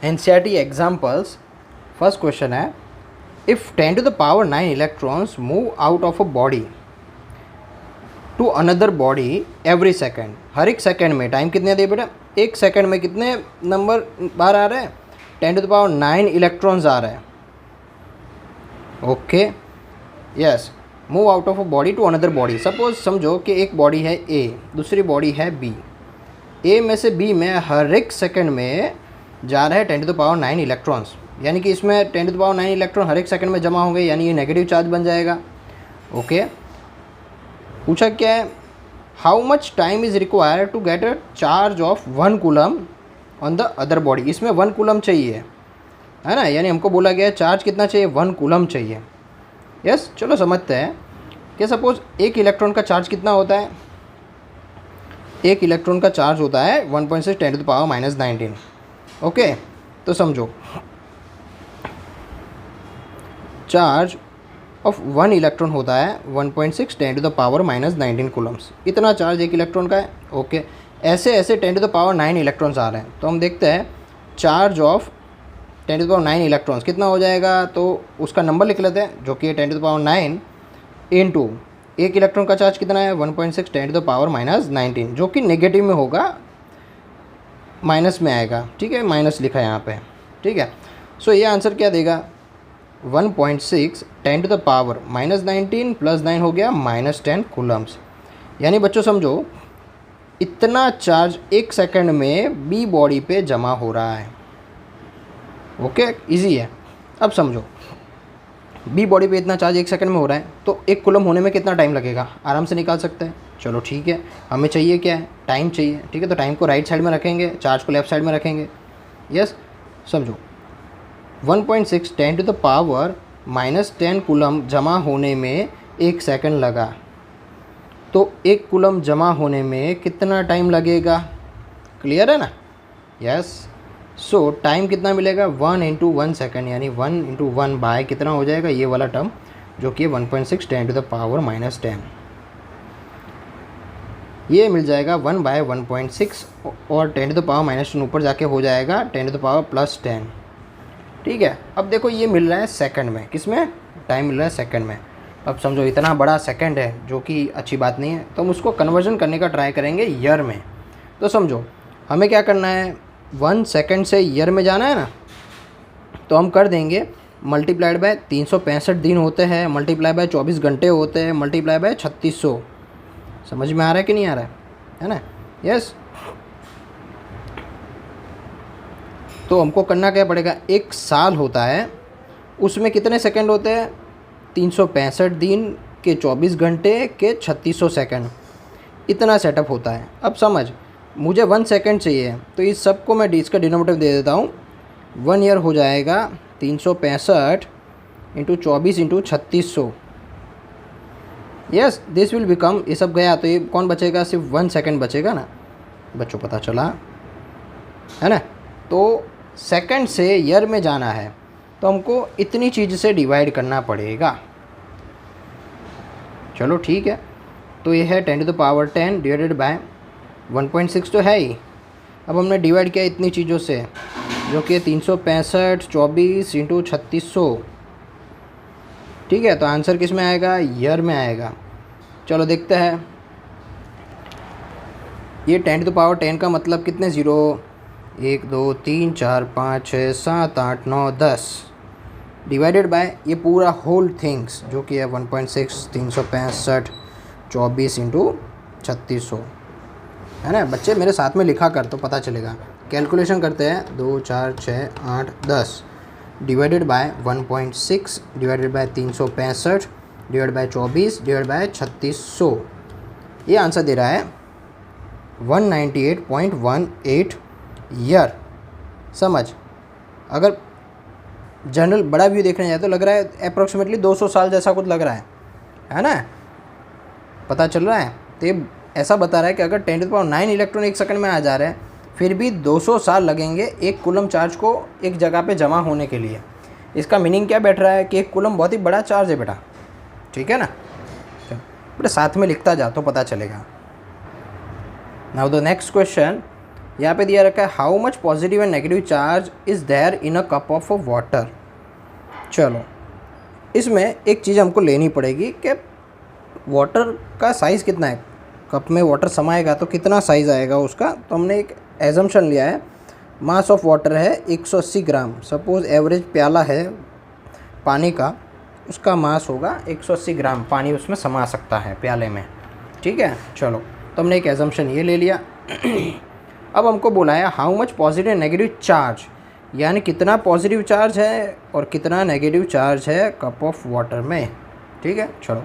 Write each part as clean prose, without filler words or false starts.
NCERT examples. First question है, if 10 to the power 9 electrons move out of a body to another body every second, हर एक सेकेंड में, time कितने दिए बेटा, एक सेकेंड में कितने नंबर बार आ रहे हैं, 10 to the power 9 इलेक्ट्रॉन्स आ रहे हैं। Okay, yes, move out of a body to another body. Suppose समझो कि एक बॉडी है ए, दूसरी बॉडी है बी। ए में से बी में हर एक सेकेंड में जा रहा है 10 to the power 9 इलेक्ट्रॉन्स, यानी कि इसमें 10 to the power 9 इलेक्ट्रॉन हर एक सेकंड में जमा होंगे, यानी ये नेगेटिव चार्ज बन जाएगा। ओके, पूछा क्या है, how much time is required to get a charge of 1 coulomb on the other body. इसमें 1 कूलम चाहिए, है ना, यानी हमको बोला गया है चार्ज कितना चाहिए, 1 कूलम चाहिए। यस, चलो समझते हैं कि सपोज एक इलेक्ट्रॉन का चार्ज कितना होता है, एक इलेक्ट्रॉन का चार्ज होता है 1.6 10 to the power -19। ओके, तो समझो चार्ज ऑफ 1 इलेक्ट्रॉन होता है 1.6 10 to the power -19 कूलम्स, इतना चार्ज एक इलेक्ट्रॉन का है। ओके, ऐसे ऐसे 10 to the power 9 इलेक्ट्रॉन्स आ रहे हैं, तो हम देखते हैं charge of 10 to the power 9 electrons कितना हो जाएगा, तो उसका नंबर लिख लेते हैं, जो कि है 10 to the power 9 इंटू एक इलेक्ट्रॉन का चार्ज कितना है 1.6 10 to the power -19, जो कि नेगेटिव में होगा, माइनस में आएगा। ठीक है, माइनस लिखा है यहाँ पे। ठीक है, सो ये आंसर क्या देगा, 1.6 10 to the power -19 प्लस 9 हो गया -10 कूलम्स। यानी बच्चों समझो इतना चार्ज एक सेकंड में बी बॉडी पे जमा हो रहा है। ओके, इजी है। अब समझो बी बॉडी पे इतना चार्ज एक सेकंड में हो रहा है, तो एक कूलम होने में कितना टाइम लगेगा, आराम से निकाल सकते हैं। चलो ठीक है, हमें चाहिए क्या है, टाइम चाहिए। ठीक है, तो टाइम को राइट साइड में रखेंगे, चार्ज को लेफ्ट साइड में रखेंगे। यस, समझो 1.6 10 to the power -10 कूलम जमा होने में एक सेकंड लगा, तो एक कूलम जमा होने में कितना टाइम लगेगा, क्लियर है ना। यस, सो टाइम कितना मिलेगा, 1 × 1 सेकेंड, यानी 1 × 1 बाय कितना हो जाएगा, ये वाला टर्म जो कि 1.6 10 to the power -10, ये मिल जाएगा 1/1.6 और 10 to the power -10 ऊपर जाके हो जाएगा 10 to the power +10। ठीक है, अब देखो ये मिल रहा है सेकंड में, किस में, टाइम मिल रहा है सेकंड में। अब समझो इतना बड़ा सेकंड है, जो कि अच्छी बात नहीं है, तो हम उसको कन्वर्जन करने का ट्राई करेंगे ईयर में। तो समझो हमें क्या करना है, 1 सेकंड से ईयर में जाना है ना, तो हम कर देंगे मल्टीप्लाइड बाय 365 दिन होते हैं, मल्टीप्लाई बाय 24 घंटे होते हैं, मल्टीप्लाई बाय 3600। समझ में आ रहा है कि नहीं आ रहा है ना। यस, तो हमको करना क्या पड़ेगा, एक साल होता है, उसमें कितने सेकंड होते हैं, 365 दिन के 24 घंटे के 3600 सेकंड, इतना सेटअप होता है। अब समझ, मुझे 1 सेकंड चाहिए, तो इस सब को मैं इसका डिनोमिनेटर दे देता हूँ, 1 ईयर हो जाएगा 365 × 24 × 3600। यस, दिस विल बिकम, ये सब गया तो ये कौन बचेगा, सिर्फ 1 सेकंड बचेगा ना बच्चों, पता चला है ना। तो सेकंड से ईयर में जाना है, तो हमको इतनी चीज़ से डिवाइड करना पड़ेगा। चलो ठीक है, तो ये है 10 to the power 10 divided by 1.6 तो है ही। अब हमने डिवाइड किया इतनी चीज़ों से, जो कि 365 24 × 3600। ठीक है, तो आंसर किस में आएगा, ईयर में आएगा। चलो देखते हैं, ये 10 to the power 10 का मतलब कितने ज़ीरो, 1 2 3 4 5 6 7 8 9 10 डिवाइडेड बाय ये पूरा होल थिंग्स, जो कि है 1.6 365 24 × 3600, है ना। बच्चे मेरे साथ में लिखा कर तो पता चलेगा। कैलकुलेशन करते हैं, 2 4 6 8 10 divided by 1.6 divided by 365 divide by 24 divide by 3600, ये आंसर दे रहा है 198.18 ईयर। समझ, अगर जनरल बड़ा व्यू देखने जाए तो लग रहा है अप्रोक्सीमेटली 200 साल जैसा कुछ लग रहा है ना, पता चल रहा है। तो ये ऐसा बता रहा है कि अगर 10 to the power 9 इलेक्ट्रॉन एक सेकंड में आ जा रहे हैं, फिर भी 200 साल लगेंगे एक कूलम चार्ज को एक जगह पे जमा होने के लिए। इसका मीनिंग क्या बैठ रहा है कि एक कूलम बहुत ही बड़ा चार्ज है बेटा, ठीक है ना। बेटा साथ में लिखता जा तो पता चलेगा। नाउ द नेक्स्ट क्वेश्चन, यहाँ पे दिया रखा है how much positive and negative charge is there in a cup of water. चलो इसमें एक चीज़ हमको लेनी पड़ेगी कि वाटर का साइज़ कितना है, कप में वाटर समाएगा तो कितना साइज़ आएगा उसका। तो हमने एक एजम्पशन लिया है, मास ऑफ वाटर है 180 ग्राम। सपोज़ एवरेज प्याला है पानी का, उसका मास होगा 180 ग्राम, पानी उसमें समा सकता है प्याले में, ठीक है। चलो तो हमने एक एजम्पशन ये ले लिया। अब हमको बोला है how much positive negative charge, यानी कितना पॉजिटिव चार्ज है और कितना नेगेटिव चार्ज है कप ऑफ वाटर में, ठीक है। चलो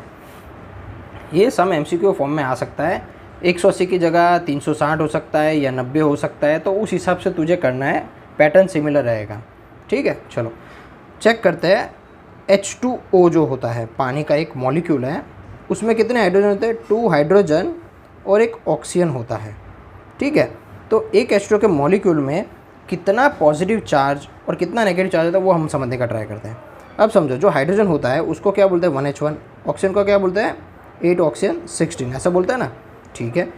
ये सम एमसीक्यू फॉर्म में आ सकता है, 180 की जगह 360 हो सकता है या 90 हो सकता है, तो उस हिसाब से तुझे करना है, पैटर्न सिमिलर रहेगा, ठीक है। चलो चेक करते हैं। H2O जो होता है पानी का एक मॉलिक्यूल है, उसमें कितने हाइड्रोजन होते हैं, 2 हाइड्रोजन और एक ऑक्सीजन होता है, ठीक है। तो एक H2O के मॉलिक्यूल में कितना पॉजिटिव चार्ज और कितना नेगेटिव चार्ज होता है वो हम समझने का ट्राई करते हैं। अब समझो जो हाइड्रोजन होता है उसको क्या बोलते हैं 1H1, ऑक्सीजन को क्या बोलते हैं 8 ऑक्सीजन 16, ऐसा बोलते हैं ना, ठीक है।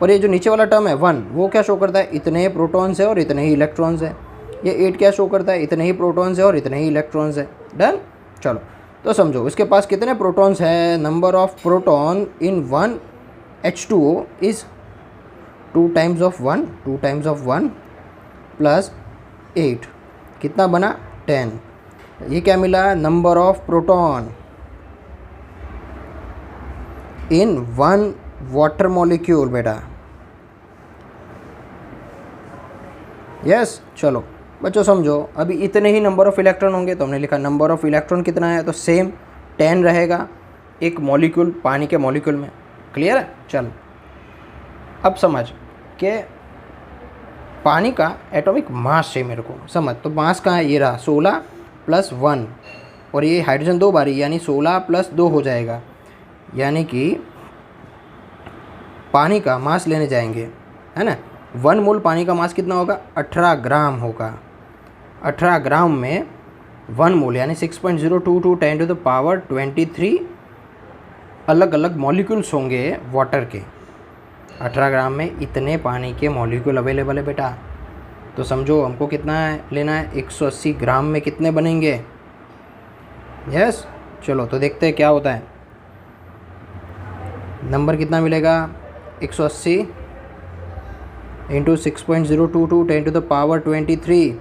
और ये जो नीचे वाला टर्म है 1, वो क्या शो करता है, इतने प्रोटॉन्स है और इतने ही इलेक्ट्रॉन्स है। ये 8 क्या शो करता है, इतने ही प्रोटॉन्स है और इतने ही इलेक्ट्रॉन्स है। डन। चलो तो समझो इसके पास कितने प्रोटॉन्स है, number of proton in 1 H2O is 2 times of 1 plus 8, कितना बना 10। ये क्या मिला, number of proton in 1 water molecule बेटा, यस। चलो बच्चों समझो, अभी इतने ही नंबर ऑफ़ इलेक्ट्रॉन होंगे तो हमने लिखा नंबर ऑफ़ इलेक्ट्रॉन कितना है, तो सेम 10 रहेगा एक मॉलिक्यूल, पानी के मॉलिक्यूल में। क्लियर है। चल अब समझ के पानी का एटॉमिक मास है मेरे को समझ, तो मास कहाँ है, ये रहा 16 + 1 और ये हाइड्रोजन 2 बारी, यानी 16 + 2 हो जाएगा, यानी कि पानी का मास लेने जाएंगे, है ना। 1 मोल पानी का मास कितना होगा, 18 ग्राम होगा। 18 ग्राम में 1 मोल यानी 6.022 × 10⁻23 अलग अलग मॉलिक्यूल्स होंगे वाटर के। 18 ग्राम में इतने पानी के मॉलिक्यूल अवेलेबल है बेटा। तो समझो हमको कितना लेना है, 180 ग्राम में कितने बनेंगे, यस। चलो तो देखते हैं क्या होता है, नंबर कितना मिलेगा, 180 × 6.022 10⁻23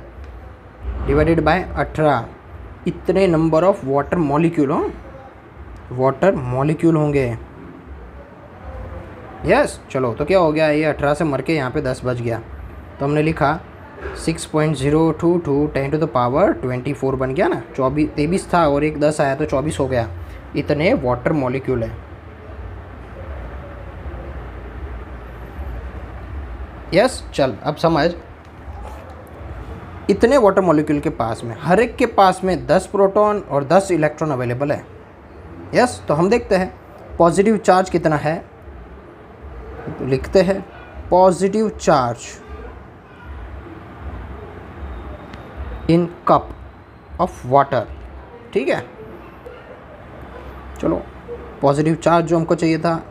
डिवाइडेड बाय 18, इतने नंबर ऑफ वाटर मॉलिक्यूल होंगे, यस। चलो तो क्या हो गया, ये 18 से मर के यहाँ पे 10 बच गया, तो हमने लिखा 6.022 10⁻24 बन गया ना, 23 था और एक 10 आया तो 24 हो गया। इतने वाटर मॉलिक्यूल है, यस। चल अब समझ, इतने वाटर मॉलिक्यूल के पास में हर एक के पास में 10 प्रोटॉन और 10 इलेक्ट्रॉन अवेलेबल है, यस। तो हम देखते हैं पॉजिटिव चार्ज कितना है, तो लिखते हैं positive charge in cup of water, ठीक है। चलो पॉजिटिव चार्ज जो हमको चाहिए था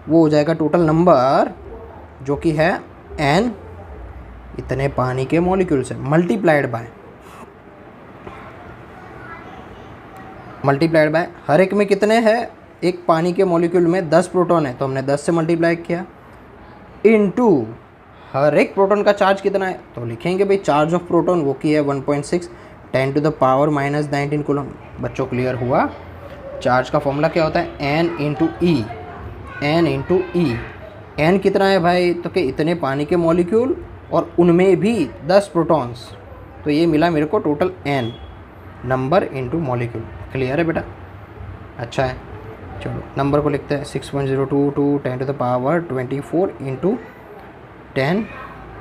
वो हो जाएगा टोटल नंबर जो कि है n इतने पानी के मॉलिक्यूल से मल्टीप्लाइड बाय हर एक में कितने हैं, एक पानी के मॉलिक्यूल में 10 प्रोटॉन है तो हमने 10 से मल्टीप्लाई किया, इनटू हर एक प्रोटॉन का चार्ज कितना है, तो लिखेंगे भाई चार्ज ऑफ प्रोटॉन वो की है 1.6 10⁻⁻19 कूलम। बच्चों क्लियर हुआ। चार्ज का फॉर्मूला क्या होता है, n इंटू ई। n कितना है भाई, तो कि इतने पानी के मॉलिक्यूल और उनमें भी 10 प्रोटॉन्स, तो ये मिला मेरे को total n number into molecule. Clear है बेटा, अच्छा है। चलो नंबर को लिखते हैं 6.022 10⁻24 इंटू 10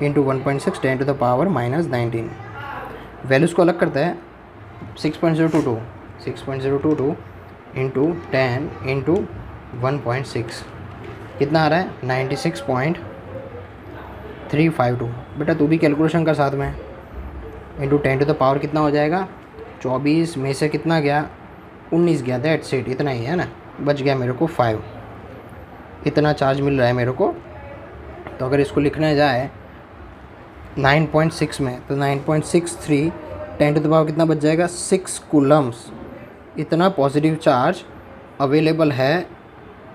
इंटू 1.6 10⁻⁻19। वैल्यूज़ को अलग करते हैं, 6.022 इंटू 10 इंटू 1.6 कितना आ रहा है 96.352। बेटा तू भी कैलकुलेशन कर साथ में, इंटू 10⁻, कितना हो जाएगा 24 में से कितना गया 19 गया, दैट्स इट, इतना ही है ना, बच गया मेरे को 5। इतना चार्ज मिल रहा है मेरे को। तो अगर इसको लिखने जाए 9.6 में, तो 9.63 10 टू द पावर कितना बच जाएगा 6 कूलम्स। इतना पॉजिटिव चार्ज अवेलेबल है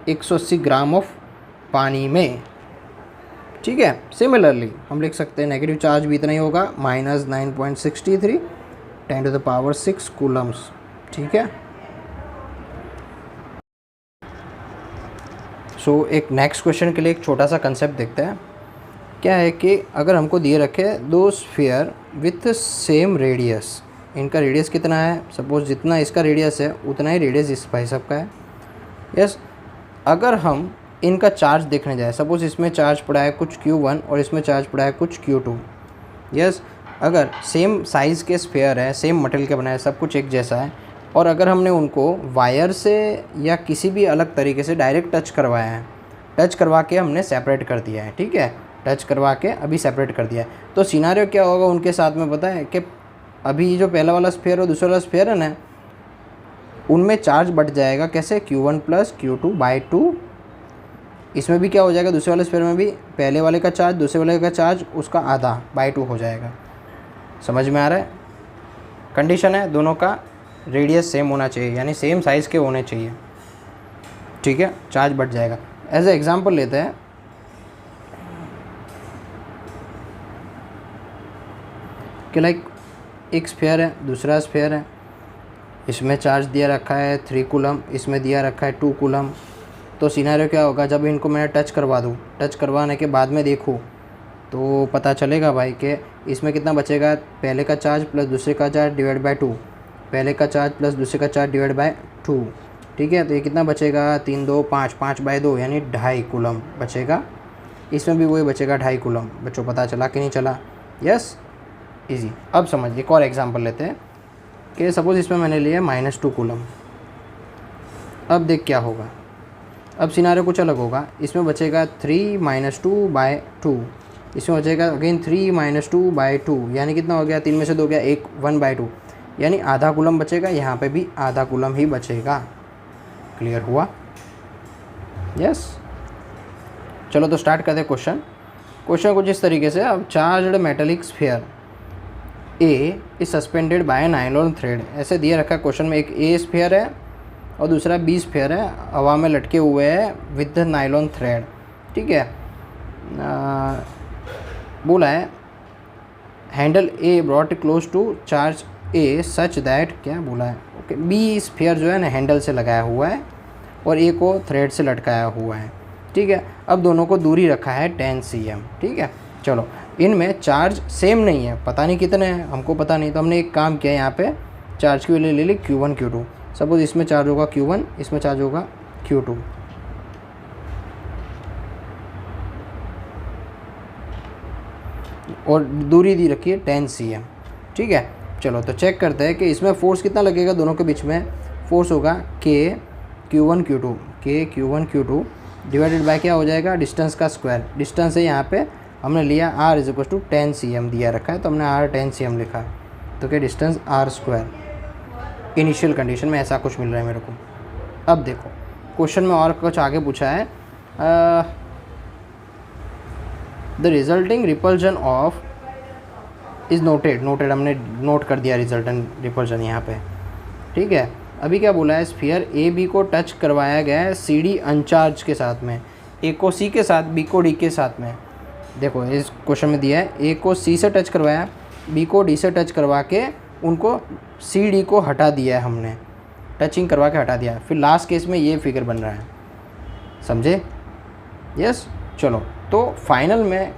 180 ग्राम ऑफ पानी में। ठीक है, सिमिलरली हम लिख सकते हैं नेगेटिव चार्ज भी इतना ही होगा, -9.63 10 टू द पावर 6 कूलम्स। ठीक है, सो एक नेक्स्ट क्वेश्चन के लिए एक छोटा सा कंसेप्ट देखते हैं। क्या है कि अगर हमको दिए रखे दो स्फीयर विथ सेम रेडियस, इनका रेडियस कितना है, सपोज जितना इसका रेडियस है उतना ही रेडियस इस भाई साहब का है। यस, अगर हम इनका चार्ज देखने जाए, सपोज इसमें चार्ज पड़ा है कुछ Q1 और इसमें चार्ज पड़ा है कुछ Q2। यस, अगर सेम साइज़ के स्फीयर है, सेम मटेरियल के बनाए, सब कुछ एक जैसा है, और अगर हमने उनको वायर से या किसी भी अलग तरीके से डायरेक्ट टच करवाया है, टच करवा के हमने सेपरेट कर दिया है। ठीक है, टच करवा के अभी सेपरेट कर दिया है, तो सिनारियो क्या होगा उनके साथ में पता है कि अभी जो पहला वाला स्फीयर और दूसरा वाला स्फीयर है ना, उनमें चार्ज बढ़ जाएगा। कैसे, Q1 + Q2/2। इसमें भी क्या हो जाएगा, दूसरे वाले स्फीयर में भी पहले वाले का चार्ज दूसरे वाले का चार्ज उसका आधा /2 हो जाएगा। समझ में आ रहा है? कंडीशन है दोनों का रेडियस सेम होना चाहिए, यानी सेम साइज़ के होने चाहिए। ठीक है, चार्ज बढ़ जाएगा। एज ए एग्जांपल लेते हैं कि लाइक एक स्फीयर है, दूसरा स्फीयर है, इसमें चार्ज दिया रखा है 3 कूलम, इसमें दिया रखा है 2 कूलम। तो सिनेरियो क्या होगा, जब इनको मैं टच करवा दूँ, टच करवाने के बाद में देखूँ तो पता चलेगा भाई कि इसमें कितना बचेगा, पहले का चार्ज प्लस दूसरे का चार्ज डिवाइड बाय 2, पहले का चार्ज प्लस दूसरे का चार्ज डिवाइड बाय 2। ठीक है, तो ये कितना बचेगा, 3 2 5 5/2 यानी 2.5 कूलम बचेगा। इसमें भी वही बचेगा 2.5 कूलम। बच्चों पता चला कि नहीं चला? Yes, easy. अब समझिए एक और एग्जांपल लेते हैं कि सपोज़ इसमें मैंने लिया -2 कूलम। अब देख क्या होगा, अब सिनारियो कुछ अलग होगा। इसमें बचेगा 3 - 2/2, इसमें बचेगा अगेन 3 - 2/2, यानी कितना हो गया, 3 में से 2 गया, 1 1/2, यानी आधा कूलम बचेगा। यहाँ पे भी आधा कूलम ही बचेगा। क्लियर हुआ? यस, चलो तो स्टार्ट करते हैं क्वेश्चन। क्वेश्चन कुछ इस तरीके से, अब charged metallic sphere A is suspended bye nylon thread. ऐसे दिया रखा है क्वेश्चन में, एक ए स्फीयर है और दूसरा बी स्फीयर है, हवा में लटके हुए हैं विद नायलॉन थ्रेड। ठीक है, बोला है handle a brought close to charge a such that, क्या बोला है, ओके, बी स्फीयर जो है ना हैंडल से लगाया हुआ है और ए को थ्रेड से लटकाया हुआ है। ठीक है, अब दोनों को दूरी रखा है 10 cm। ठीक है, चलो इनमें चार्ज सेम नहीं है, पता नहीं कितने हैं, हमको पता नहीं, तो हमने एक काम किया, यहाँ पे चार्ज की वैल्यू ले ली Q1 Q2। सपोज इसमें चार्ज होगा Q1, इसमें चार्ज होगा Q2। और दूरी दी रखी है 10 cm। ठीक है, चलो तो चेक करते हैं कि इसमें फोर्स कितना लगेगा दोनों के बीच में। फोर्स होगा K Q1 Q2 divided by क्या हो जाएगा, डिस्टेंस का स्क्वायर। डिस्टेंस है यहाँ पे हमने लिया R = 10 cm दिया रखा है, तो हमने R 10 cm लिखा है, तो क्या डिस्टेंस R²। इनिशियल कंडीशन में ऐसा कुछ मिल रहा है मेरे को। अब देखो क्वेश्चन में और कुछ आगे पूछा है, the resulting repulsion of is noted. हमने नोट कर दिया रिजल्टेंट रिपल्जन यहाँ पे। ठीक है, अभी क्या बोला है, स्फीयर ए बी को टच करवाया गया है सी डी अनचार्ज के साथ में, ए को सी के साथ, बी को डी के साथ में। देखो इस क्वेश्चन में दिया है ए को सी से टच करवाया, बी को डी से टच करवा के उनको सी डी को हटा दिया है हमने, टचिंग करवा के हटा दिया। फिर लास्ट केस में ये फिगर बन रहा है, समझे? यस, चलो तो फाइनल में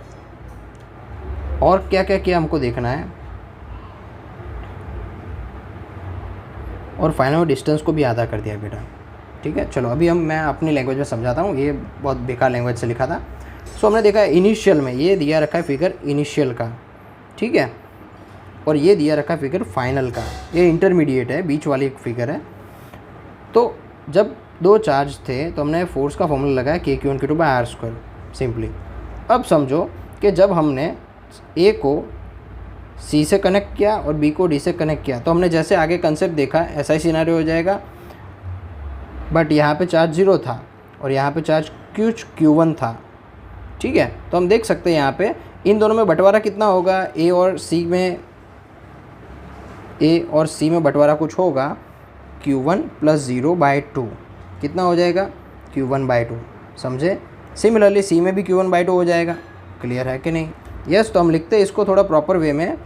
और क्या क्या किया हमको देखना है, और फाइनल में डिस्टेंस को भी आधा कर दिया बेटा। ठीक है, चलो अभी मैं अपनी लैंग्वेज में समझाता हूँ, ये बहुत बेकार लैंग्वेज से लिखा था। सो हमने देखा इनिशियल में ये दिया रखा है फिगर इनिशियल का। ठीक है, और ये दिया रखा है फिगर फाइनल का, ये इंटरमीडिएट है, बीच वाली एक फिगर है। तो जब दो चार्ज थे तो हमने फोर्स का फॉर्मूला लगाया K/Q1 Q2/R², सिंपली। अब समझो कि जब हमने ए को सी से कनेक्ट किया और बी को डी से कनेक्ट किया, तो हमने जैसे आगे कंसेप्ट देखा ऐसा ही सिनेरियो हो जाएगा, बट यहाँ पे चार्ज 0 था और यहाँ पे चार्ज Q1 था। ठीक है, तो हम देख सकते हैं यहाँ पे इन दोनों में बंटवारा कितना होगा, ए और सी में बंटवारा कुछ होगा, Q1 + 0/2 कितना हो जाएगा, Q1/2, समझे। सिमिलरली सी में भी Q1/2 हो जाएगा। क्लियर है कि नहीं। यस, तो हम लिखते हैं इसको थोड़ा प्रॉपर वे में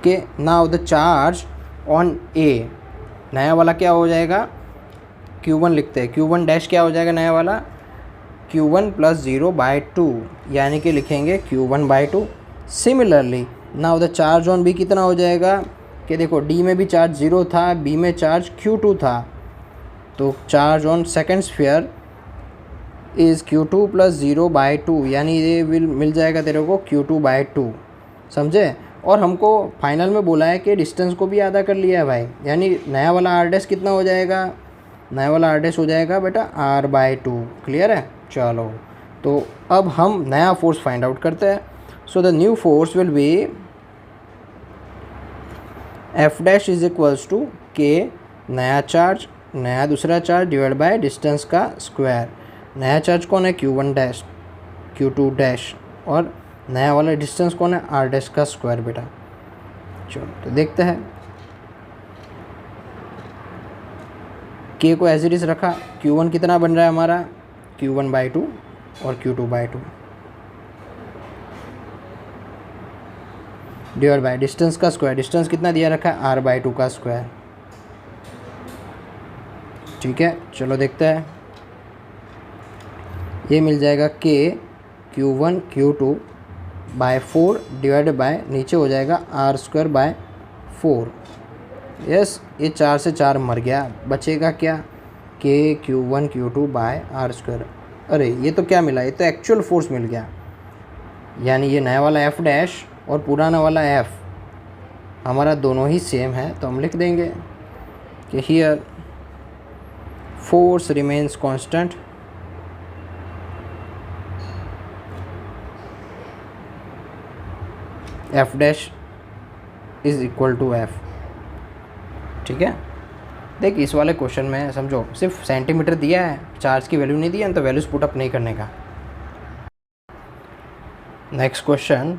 कि नाउ द चार्ज ऑन ए, नया वाला क्या हो जाएगा, Q1 लिखते हैं, Q1 डैश क्या हो जाएगा नया वाला, Q1 + 0/2, यानी कि लिखेंगे Q1/2। Similarly now the charge on B कितना हो जाएगा, कि देखो डी में भी चार्ज 0 था, बी में चार्ज Q2 था, तो charge on second sphere is Q2 + 0/2, यानी ये मिल जाएगा तेरे को Q2/2, समझे। और हमको फाइनल में बोला है कि डिस्टेंस को भी आधा कर लिया है भाई, यानी नया वाला आर डैश कितना हो जाएगा, नया वाला आर डैश हो जाएगा बेटा R/2। क्लियर है। चलो, तो अब हम नया फोर्स फाइंड आउट करते हैं। So the new force will be F dash is equals to K, नया चार्ज, नया दूसरा चार्ज डिवाइड बाय डिस्टेंस का स्क्वायर। नया चार्ज कौन है, Q1 डैश, Q2 डैश, और नया वाला डिस्टेंस कौन है, R डैश का स्क्वायर बेटा। चलो तो देखते हैं, K को एज इट इज़ रखा, Q1 कितना बन रहा है हमारा, Q1/2 और Q2/2 डिवाइड बाय डिस्टेंस का स्क्वायर, डिस्टेंस कितना दिया रखा है, R/2 का स्क्वायर। ठीक है, चलो देखते हैं, ये मिल जाएगा K Q1 Q2/4 divide by नीचे हो जाएगा R²/4। यस, ये 4 से 4 मर गया, बचेगा क्या, K Q1 Q2/R²। अरे ये तो क्या मिला, ये तो एक्चुअल फोर्स मिल गया, यानी ये नया वाला F डैश और पुराना वाला F हमारा दोनों ही सेम है, तो हम लिख देंगे कि here force remains constant F dash is equal to F। ठीक है, देख इस वाले क्वेश्चन में समझो सिर्फ सेंटीमीटर दिया है, चार्ज की वैल्यू नहीं दिया, तो वैल्यूज पुटअप नहीं करने का। Next question,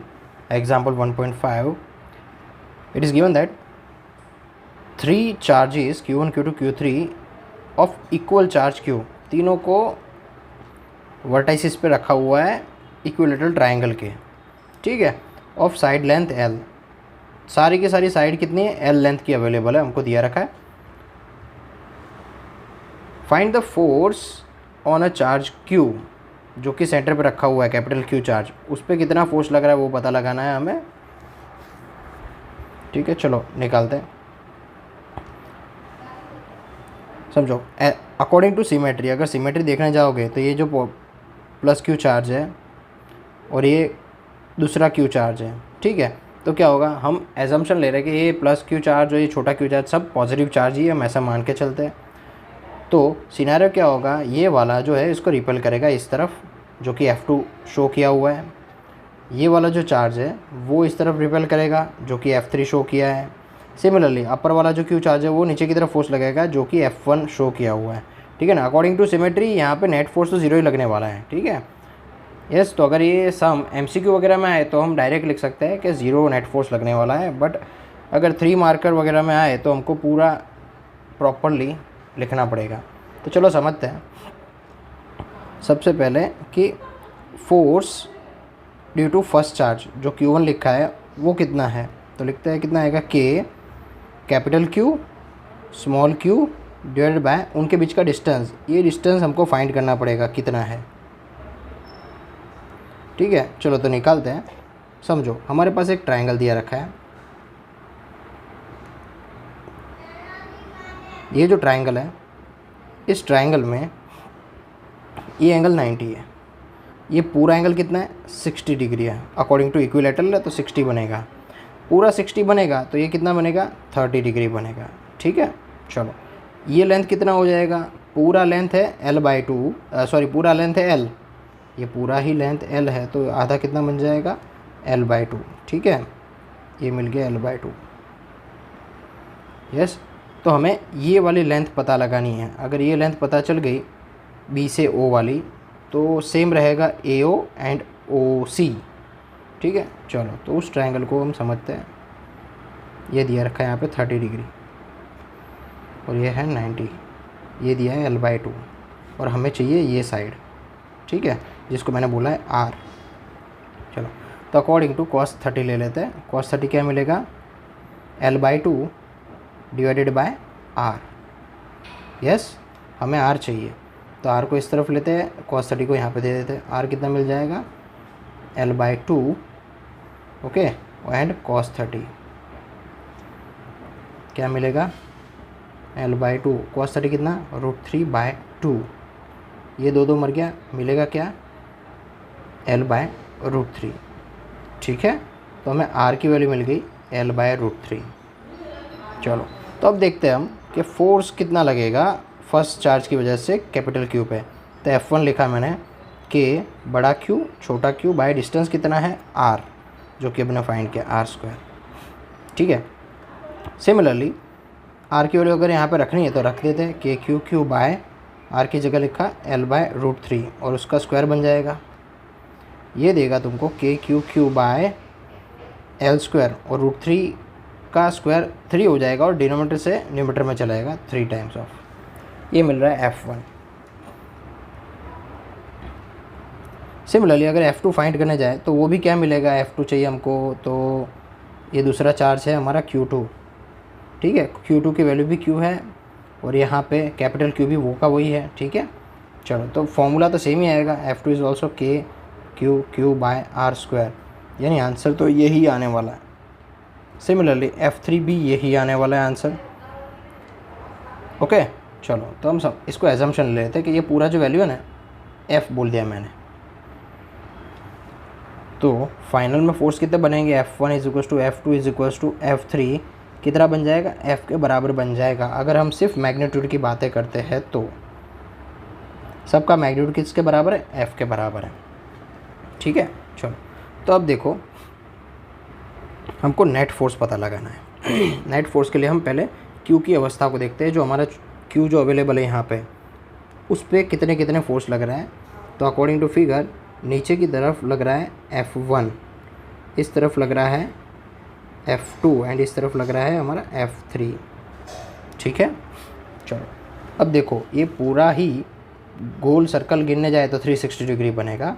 example 1.5, it is given that 3 charges Q1 Q2 Q3 of equal charge Q, तीनों को वर्टाइसिस पे रखा हुआ है इक्विलेटरल ट्रायंगल के। ठीक है, ऑफ साइड लेंथ L, सारी की सारी साइड कितनी है, L लेंथ की अवेलेबल है, हमको दिया रखा है। Find the force on a charge Q, जो कि सेंटर पे रखा हुआ है कैपिटल Q चार्ज, उस पर कितना फोर्स लग रहा है वो पता लगाना है हमें। ठीक है, चलो निकालते हैं। समझो, अकॉर्डिंग टू सिमेट्री, अगर सिमेट्री देखने जाओगे तो ये जो प्लस Q चार्ज है और ये दूसरा Q चार्ज है, ठीक है, तो क्या होगा, हम एजम्पशन ले रहे हैं कि ये प्लस Q चार्ज और ये छोटा Q चार्ज सब पॉजिटिव चार्ज ही है, हम ऐसा मान के चलते हैं। तो सिनेरियो क्या होगा, ये वाला जो है इसको रिपेल करेगा इस तरफ, जो कि F2 शो किया हुआ है, ये वाला जो चार्ज है वो इस तरफ रिपेल करेगा, जो कि F3 शो किया है। सिमिलरली अपर वाला जो Q चार्ज है वो नीचे की तरफ फोर्स लगेगा, जो कि F1 शो किया हुआ है। ठीक है ना, अकॉर्डिंग टू सिमेट्री यहाँ पे नेट फोर्स तो 0 ही लगने वाला है। ठीक है, यस, तो अगर ये सम MCQ वगैरह में आए तो हम डायरेक्ट लिख सकते हैं कि 0 नेट फोर्स लगने वाला है, बट अगर 3 मार्कर वगैरह में आए तो हमको पूरा प्रॉपरली लिखना पड़ेगा। तो चलो समझते हैं सबसे पहले कि force due to first charge जो Q1 लिखा है वो कितना है, तो लिखते हैं कितना आएगा, K capital Q small q divided by उनके बीच का डिस्टेंस, ये डिस्टेंस हमको फाइंड करना पड़ेगा कितना है। ठीक है, चलो तो निकालते हैं। समझो हमारे पास एक ट्रायंगल दिया रखा है, ये जो ट्रायंगल है इस ट्रायंगल में ये एंगल 90 है, ये पूरा एंगल कितना है, 60 डिग्री है, अकॉर्डिंग टू इक्विलेटरल है तो 60 बनेगा, पूरा 60 बनेगा तो ये कितना बनेगा, 30 डिग्री बनेगा। ठीक है, चलो ये लेंथ कितना हो जाएगा, पूरा लेंथ है L/2, सॉरी पूरा लेंथ है L, ये पूरा ही लेंथ L है तो आधा कितना बन जाएगा, L/2। ठीक है, ये मिल गया L/2। यस, तो हमें ये वाली लेंथ पता लगानी है, अगर ये लेंथ पता चल गई बी से ओ वाली, तो सेम रहेगा ए ओ एंड ओ सी। ठीक है, चलो तो उस ट्रायंगल को हम समझते हैं। ये दिया रखा है यहाँ पे 30 डिग्री और ये है 90, ये दिया है l/2 और हमें चाहिए ये साइड। ठीक है, जिसको मैंने बोला है r। चलो तो अकॉर्डिंग टू cos 30 ले लेते हैं। cos 30 क्या मिलेगा, l/2 divided by r। Yes, हमें r चाहिए तो r को इस तरफ लेते हैं, cos 30 को यहाँ पे दे देते हैं। r कितना मिल जाएगा, l/2 ओके एंड cos 30 क्या मिलेगा, l/2 cos 30 कितना, √3/2। ये दो मर गया, मिलेगा क्या, l/√3। ठीक है, तो हमें r की वैल्यू मिल गई l/√3। चलो तो अब देखते हैं हम कि फोर्स कितना लगेगा फर्स्ट चार्ज की वजह से कैपिटल क्यू पे। तो F1 लिखा मैंने कि बड़ा क्यू छोटा क्यू बाय डिस्टेंस कितना है r, जो कि अपने फाइंड किया r²। ठीक है, सिमिलरली r की वैल्यू अगर यहाँ पे रखनी है तो रख देते हैं, के क्यू क्यू बाय r की जगह लिखा l/√3 और उसका स्क्वायर बन जाएगा। ये देगा तुमको के क्यू क्यू बाय l² और √3 का स्क्वायर 3 हो जाएगा और डिनोमिनेटर से न्यूमरेटर में चला जाएगा 3 टाइम्स ऑफ। ये मिल रहा है F1। सिमिलरली अगर F2 फाइंड करने जाए तो वो भी क्या मिलेगा, F2 चाहिए हमको, तो ये दूसरा चार्ज है हमारा Q2। ठीक है, Q2 की वैल्यू भी Q है और यहाँ पे कैपिटल Q भी वो का वही है। ठीक है, चलो तो फॉर्मूला तो सेम ही आएगा, F2 इज़ ऑल्सो के क्यू क्यू बाय r², यानी आंसर तो यही आने वाला है। सिमिलरली F3 भी यही आने वाला है आंसर। ओके, चलो तो हम सब इसको एजम्पशन ले लेते हैं कि ये पूरा जो वैल्यू है ना, F बोल दिया मैंने, तो फाइनल में फोर्स कितने बनेंगे, F1 = F2 = F3 कितना बन जाएगा, F के बराबर बन जाएगा। अगर हम सिर्फ मैग्नीट्यूड की बातें करते हैं तो सबका मैग्नीट्यूड किसके बराबर है, F के बराबर है। ठीक है, चलो तो अब देखो हमको नेट फोर्स पता लगाना है। नेट फोर्स के लिए हम पहले Q की अवस्था को देखते हैं, जो हमारा Q जो अवेलेबल है यहाँ पे, उस पर कितने कितने फोर्स लग रहा है। तो अकॉर्डिंग टू फिगर नीचे की तरफ लग रहा है F1, इस तरफ लग रहा है F2 एंड इस तरफ लग रहा है हमारा F3। ठीक है, चलो अब देखो ये पूरा ही गोल सर्कल गिनने जाए तो 360 डिग्री बनेगा,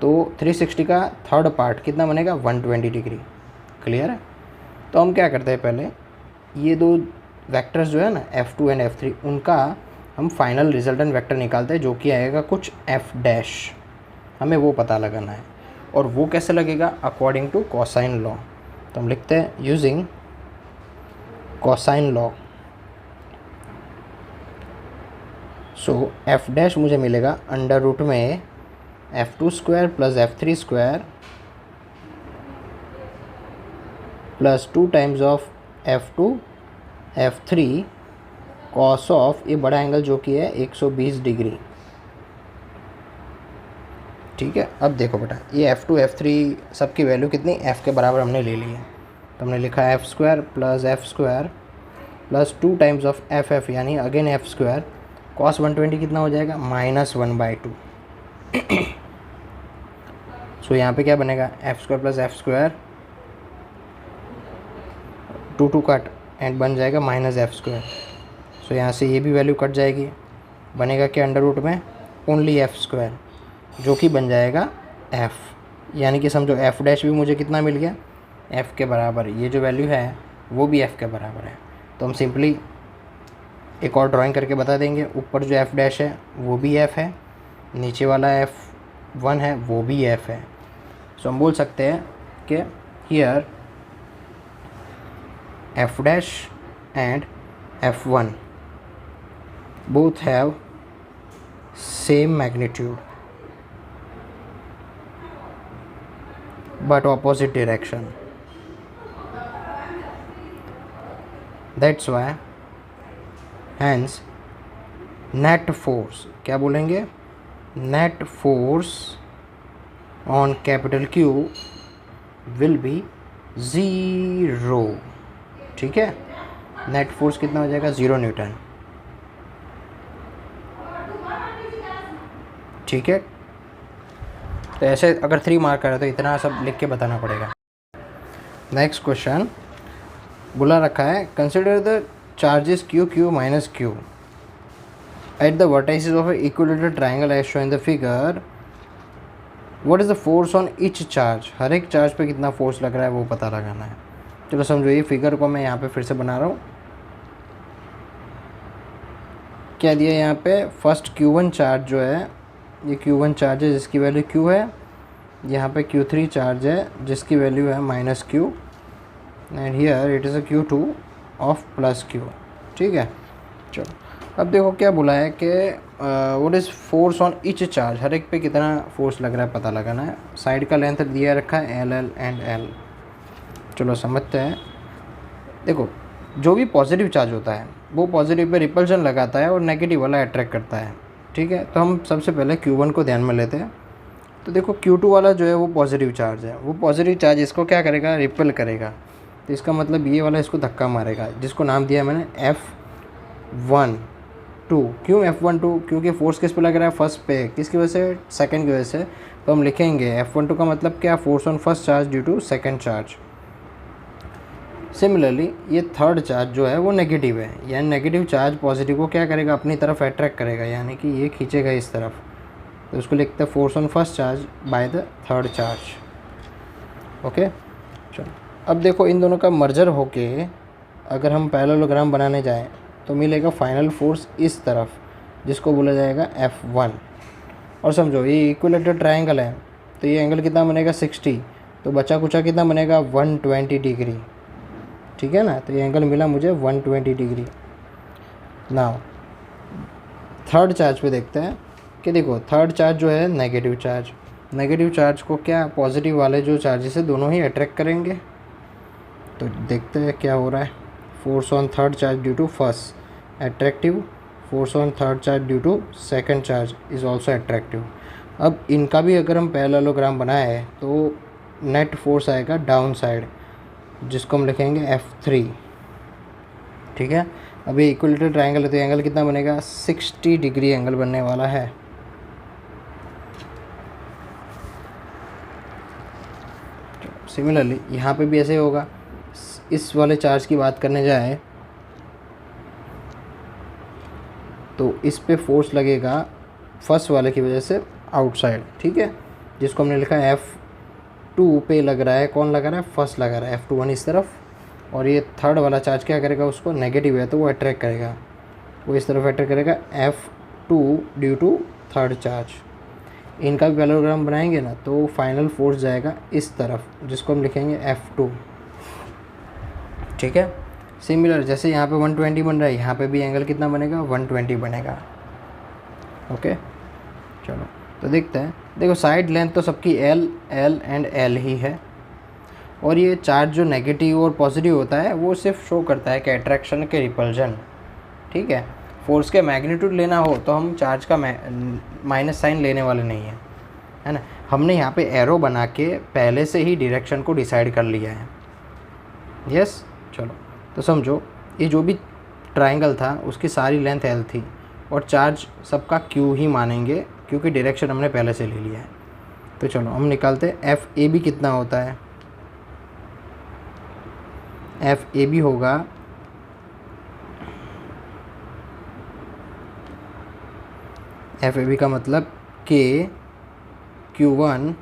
तो 360 का थर्ड पार्ट कितना बनेगा, 120 डिग्री। क्लियर है, तो हम क्या करते हैं, पहले ये दो वेक्टर्स जो है ना F2 एंड F3, उनका हम फाइनल रिजल्टेंट वेक्टर निकालते हैं, जो कि आएगा कुछ F'। हमें वो पता लगाना है और वो कैसे लगेगा, अकॉर्डिंग टू कोसाइन लॉ। तो हम लिखते हैं यूजिंग कोसाइन लॉ। सो F' मुझे मिलेगा अंडर रूट में F2² + F3² plus 2 times of F2 F3 cos of ये बड़ा एंगल जो कि है 120 डिग्री। ठीक है, अब देखो बेटा ये F2 F3 सबकी वैल्यू कितनी F के बराबर हमने ले ली है, तो हमने लिखा है F² + F² plus 2 times of FF यानी अगेन F²। कॉस 120 कितना हो जाएगा, -1/2। सो यहाँ पे क्या बनेगा, F² + F², 2 कट एंड बन जाएगा -F²। सो यहाँ से ये भी वैल्यू कट जाएगी, बनेगा क्या अंडर रूट में ओनली F², जो कि बन जाएगा F। यानी कि समझो F' भी मुझे कितना मिल गया, F के बराबर। ये जो वैल्यू है वो भी F के बराबर है। तो हम सिंपली एक और ड्राइंग करके बता देंगे, ऊपर जो F' है वो भी F है, नीचे वाला F1 है वो भी F है। सो हम बोल सकते हैं कि here F' and F1 both have same magnitude but opposite direction. That's why hence net force, क्या बोलेंगे, net force on capital Q will be 0। ठीक है, नेट फोर्स कितना हो जाएगा, 0 न्यूटन। ठीक है, तो ऐसे अगर 3 मार्क करे तो इतना सब लिख के बताना पड़ेगा। नेक्स्ट क्वेश्चन बोला रखा है, consider the charges q q minus q at the vertices of equilateral triangle as shown in the figure, what is the force on each charge. हर एक चार्ज पे कितना फोर्स लग रहा है वो पता लगाना है। चलो समझो, ये फिगर को मैं यहाँ पे फिर से बना रहा हूँ। क्या दिया यहाँ पे, फर्स्ट Q1 चार्ज जो है, ये Q1 चार्ज है जिसकी वैल्यू Q है, यहाँ पे Q3 चार्ज है जिसकी वैल्यू है minus Q, and here it is a Q2 of plus Q। ठीक है, चलो अब देखो क्या बोला है कि what is force on each charge, हर एक पे कितना फोर्स लग रहा है पता लगाना है। साइड का लेंथ दिया रखा है LL एंड L। चलो समझते हैं। देखो, जो भी पॉजिटिव चार्ज होता है वो पॉजिटिव पे रिपल्शन लगाता है और नेगेटिव वाला अट्रैक्ट करता है। ठीक है, तो हम सबसे पहले Q1 को ध्यान में लेते हैं। तो देखो Q2 वाला जो है वो पॉजिटिव चार्ज है, वो पॉजिटिव चार्ज इसको क्या करेगा, रिपल करेगा। तो इसका मतलब ये वाला इसको धक्का मारेगा, जिसको नाम दिया मैंने F12। क्यों F12? क्योंकि फोर्स किस पे लग रहा है, फर्स्ट पे। किसकी वजह से, सेकंड की वजह से। तो हम लिखेंगे F12 का मतलब क्या, force on first charge due to second charge. Similarly ये थर्ड चार्ज जो है वो नेगेटिव है, यानी नेगेटिव चार्ज पॉजिटिव को क्या करेगा, अपनी तरफ अट्रैक्ट करेगा, यानी कि ये खींचेगा इस तरफ। तो उसको लिखते हैं force on first charge by the third charge. Okay, चलो अब देखो, इन दोनों का मर्जर होके अगर हम पैरेललोग्राम बनाने जाएं तो मिलेगा फाइनल फोर्स इस तरफ, जिसको बोला जाएगा F1। और समझो ये इक्विलेटरल ट्रायंगल है, तो ये एंगल कितना बनेगा, 60। तो बचा कुचा कितना बनेगा, 120 डिग्री। ठीक है ना, तो ये एंगल मिला मुझे 120 डिग्री। नाउ थर्ड चार्ज पे देखते हैं कि देखो, थर्ड चार्ज जो है नेगेटिव चार्ज, नेगेटिव चार्ज को क्या, पॉजिटिव वाले जो चार्जेस है दोनों ही अट्रैक्ट करेंगे। तो देखते हैं क्या हो रहा है। Force on third charge due to first attractive, force on third charge due to second charge is also attractive. अब इनका भी अगर हम पैरेललोग्राम बनाए तो नेट फोर्स आएगा डाउन साइड, जिसको हम लिखेंगे F3। ठीक है, अब ये इक्विलेटरल ट्रायंगल है तो एंगल कितना बनेगा, 60 डिग्री एंगल बनने वाला है। सिमिलरली यहाँ पे भी ऐसे होगा। इस वाले चार्ज की बात करने जाए तो इस पे फोर्स लगेगा फर्स्ट वाले की वजह से आउटसाइड। ठीक है, जिसको हमने लिखा है F2 पे लग रहा है, कौन लगा रहा है, फर्स्ट लगा रहा है, F21 इस तरफ। और ये थर्ड वाला चार्ज क्या करेगा, उसको नेगेटिव है तो वो अट्रैक्ट करेगा, वो इस तरफ अट्रैक्ट करेगा F2 due to third charge. इनका भी पैरेललोग्राम बनाएंगे ना तो फाइनल फोर्स जाएगा इस तरफ, जिसको हम लिखेंगे F2। ठीक है, सिमिलर जैसे यहाँ पे 120 बन रहा है, यहाँ पे भी एंगल कितना बनेगा, 120 बनेगा। ओके, चलो तो देखते हैं। देखो साइड लेंथ तो सबकी L एंड L ही है, और ये चार्ज जो नेगेटिव और पॉजिटिव होता है वो सिर्फ शो करता है कि अट्रैक्शन के रिपल्जन। ठीक है, फोर्स के मैग्नीट्यूड लेना हो तो हम चार्ज का माइनस साइन लेने वाले नहीं हैं, है ना। हमने यहाँ पे एरो बना के पहले से ही डायरेक्शन को डिसाइड कर लिया है। यस, चलो तो समझो, ये जो भी ट्रायंगल था उसकी सारी लेंथ L थी और चार्ज सबका Q ही मानेंगे क्योंकि डायरेक्शन हमने पहले से ले लिया है। तो चलो हम निकालते हैं FAB कितना होता है। FAB होगा FAB का मतलब K Q1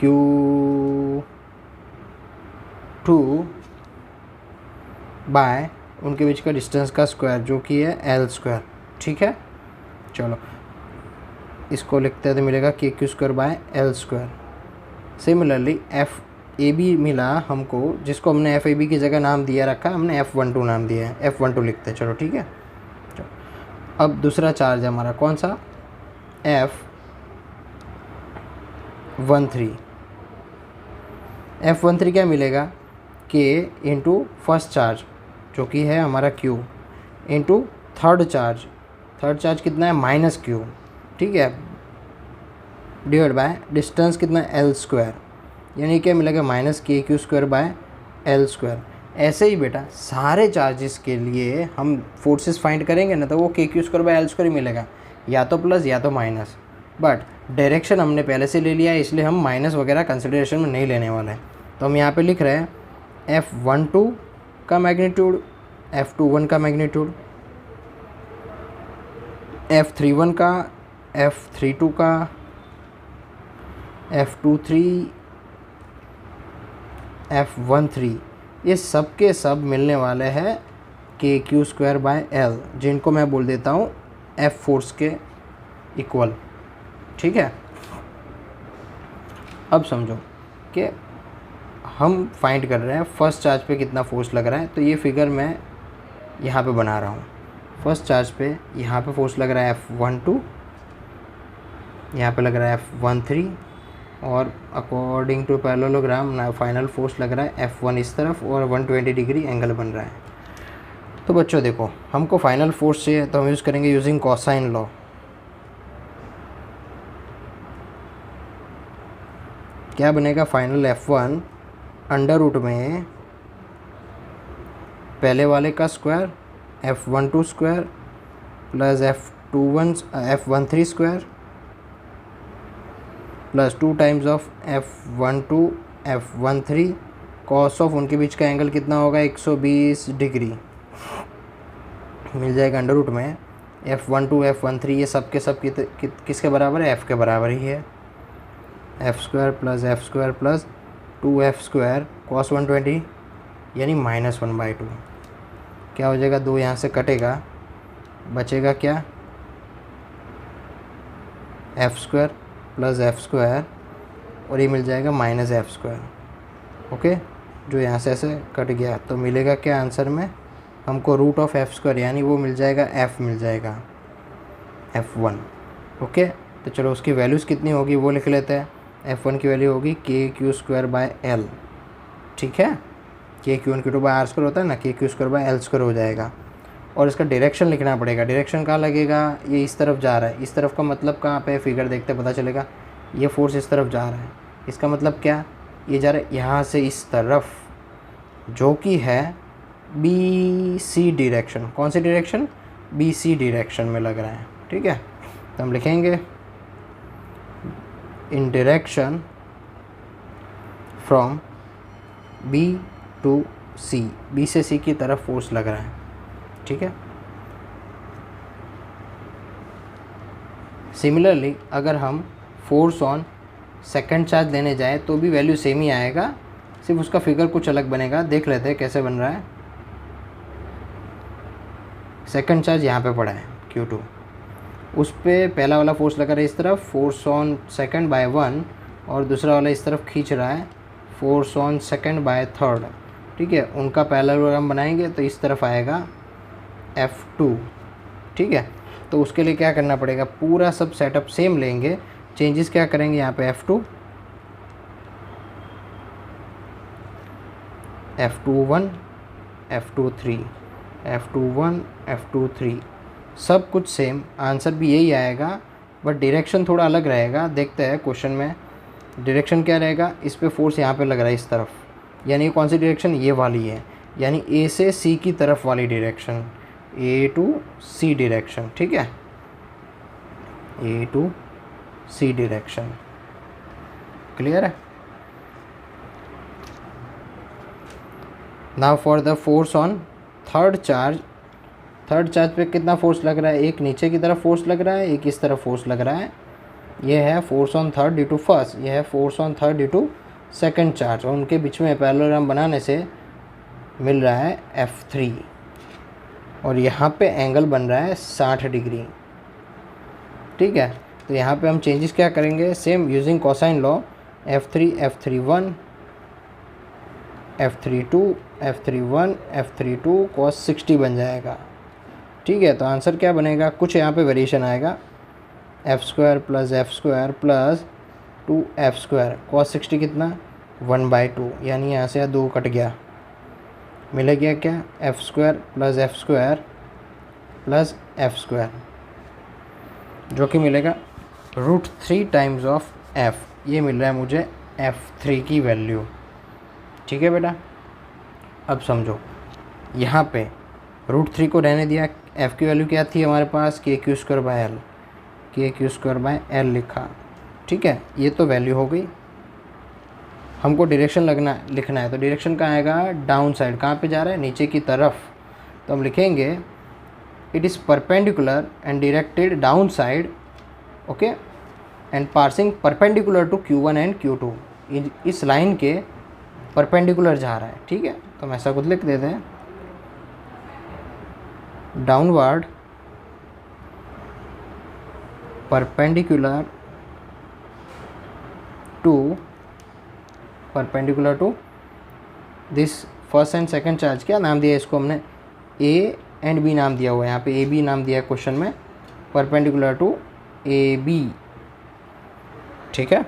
Q2 बाय उनके बीच का डिस्टेंस का स्क्वायर जो कि है L स्क्वायर। ठीक है, चलो इसको लिखते हैं तो मिलेगा KQ² by L square. Similarly FAB मिला हमको, जिसको हमने FAB की जगह नाम दिया रखा, हमने F12 नाम दिया है, F12 लिखते हैं। चलो ठीक है, चलो अब दूसरा चार्ज है हमारा कौन सा, F13। F13 क्या मिलेगा, K इंटू फर्स्ट चार्ज जो कि है हमारा Q इंटू थर्ड चार्ज कितना है, माइनस Q। ठीक है, डिवाइड बाय डिस्टेंस कितना है, L स्क्वायर, यानी क्या मिलेगा, minus KQ² by L square. ऐसे ही बेटा सारे चार्जेस के लिए हम फोर्सेस फाइंड करेंगे ना तो वो KQ² बाय L स्क्वायर ही मिलेगा। या तो प्लस या तो माइनस, बट डायरेक्शन हमने पहले से ले लिया है, इसलिए हम माइनस वगैरह कंसिडरेशन में नहीं लेने वाले हैं। तो हम यहाँ पे लिख रहे हैं F12 का मैग्नीट्यूड, F21 का मैग्नीट्यूड, F31 का, F32 का, F23, F13, ये सब के सब मिलने वाले हैं KQ²/L, जिनको मैं बोल देता हूँ F फोर्स के इक्वल। ठीक है, अब समझो कि हम फाइंड कर रहे हैं फर्स्ट चार्ज पे कितना फोर्स लग रहा है। तो ये फिगर मैं यहाँ पे बना रहा हूँ। फर्स्ट चार्ज पे यहाँ पे फोर्स लग रहा है F12, यहाँ पे लग रहा है F13, और अकॉर्डिंग टू पैरेललोग्राम ना फाइनल फोर्स लग रहा है F1 इस तरफ, और 120 डिग्री एंगल बन रहा है। तो बच्चों देखो, हमको फाइनल फोर्स चाहिए तो हम यूज़ करेंगे यूजिंग कोसाइन लॉ। क्या बनेगा, फाइनल F1 अंडर रूट में पहले वाले का square F12 square plus F13 square plus 2 times of F12 F13, cos of उनके बीच का एंगल कितना होगा 120 डिग्री, मिल जाएगा अंडर रूट में F12 F13, ये सब के सब किसके बराबर है, F के बराबर ही है। F² plus F² plus 2F² cos 120 यानी -1/2। क्या हो जाएगा, 2 यहाँ से कटेगा, बचेगा क्या, F² प्लस F², और ये मिल जाएगा -F²। ओके, जो यहाँ से ऐसे कट गया, तो मिलेगा क्या आंसर में हमको √(f²) यानी वो मिल जाएगा F मिल जाएगा, F1। ओके, तो चलो उसकी वैल्यूज़ कितनी होगी वो लिख लेते हैं। F1 की वैल्यू होगी KQ²/L। ठीक है, KQ1Q2/R² होता है ना, KQ²/L² हो जाएगा। और इसका डायरेक्शन लिखना पड़ेगा। डायरेक्शन कहाँ लगेगा, ये इस तरफ जा रहा है, इस तरफ का मतलब कहाँ पे, फिगर देखते पता चलेगा। ये फोर्स इस तरफ जा रहा है, इसका मतलब क्या, ये जा रहा है यहाँ से इस तरफ, जो कि है BC डायरेक्शन। कौन सी डायरेक्शन, BC डायरेक्शन में लग रहा है। ठीक है, तो हम लिखेंगे in direction from B to C, B से C की तरफ फोर्स लग रहा है। ठीक है, सिमिलरली अगर हम फोर्स ऑन सेकंड चार्ज लेने जाए तो भी वैल्यू सेम ही आएगा, सिर्फ उसका फिगर कुछ अलग बनेगा। देख लेते हैं कैसे बन रहा है। सेकंड चार्ज यहाँ पे पड़ा है Q2, उस पर पहला वाला फोर्स लगा रहा है इस तरफ, फोर्स ऑन सेकंड बाय 1, और दूसरा वाला इस तरफ खींच रहा है, force on second by 3rd। ठीक है, उनका पैरेललोग्राम बनाएंगे तो इस तरफ आएगा F2। ठीक है, तो उसके लिए क्या करना पड़ेगा, पूरा सब सेटअप सेम लेंगे, चेंजेस क्या करेंगे यहाँ पे F2, F21, F23, F21, F23, सब कुछ सेम, आंसर भी यही आएगा, बट डायरेक्शन थोड़ा अलग रहेगा। देखते हैं क्वेश्चन में डायरेक्शन क्या रहेगा। इस पे फोर्स यहाँ पे लग रहा है इस तरफ, यानी कौन सी डायरेक्शन, ये वाली है, यानी A से C की तरफ वाली direction, A to C direction. ठीक है, A to C direction, clear है। Now for the force on third charge पे कितना फोर्स लग रहा है, एक नीचे की तरफ फोर्स लग रहा है, एक इस तरफ फोर्स लग रहा है। ये है force on third due to first, ये है force on third due to second charge, और उनके बीच में पैरेललोग्राम बनाने से मिल रहा है F3, और यहाँ पे एंगल बन रहा है 60 डिग्री। ठीक है, तो यहाँ पे हम चेंजेस क्या करेंगे, same using cosine law, F3 F31 F32 F31 F32 cos 60 बन जाएगा। ठीक है, तो आंसर क्या बनेगा, कुछ यहाँ पे वेरिएशन आएगा, F² plus F² plus 2F² cos 60 कितना 1/2, यानी यहाँ से 2 कट गया, मिलेगा क्या F² plus F² plus F², जो कि मिलेगा √3 टाइम्स ऑफ F। ये मिल रहा है मुझे F3 की वैल्यू। ठीक है बेटा, अब समझो यहाँ पे √3 को रहने दिया, F की वैल्यू क्या थी हमारे पास, KQ²/L, KQ² लिखा। ठीक है, ये तो वैल्यू हो गई। हमको डायरेक्शन लिखना है, तो डायरेक्शन कहाँ आएगा, डाउन साइड। कहाँ पे जा रहा है, नीचे की तरफ। तो हम लिखेंगे it is perpendicular and directed down side, okay, and passing perpendicular to Q1 and Q2। इस लाइन के परपेंडिकुलर जा रहा है। ठीक है, तो हम ऐसा कुछ लिख देते हैं, downward perpendicular to this first and second charge. क्या नाम दिया इसको हमने, A एंड B नाम दिया हुआ है, यहाँ पे AB नाम दिया है क्वेश्चन में, परपेंडिकुलर टू AB। ठीक है।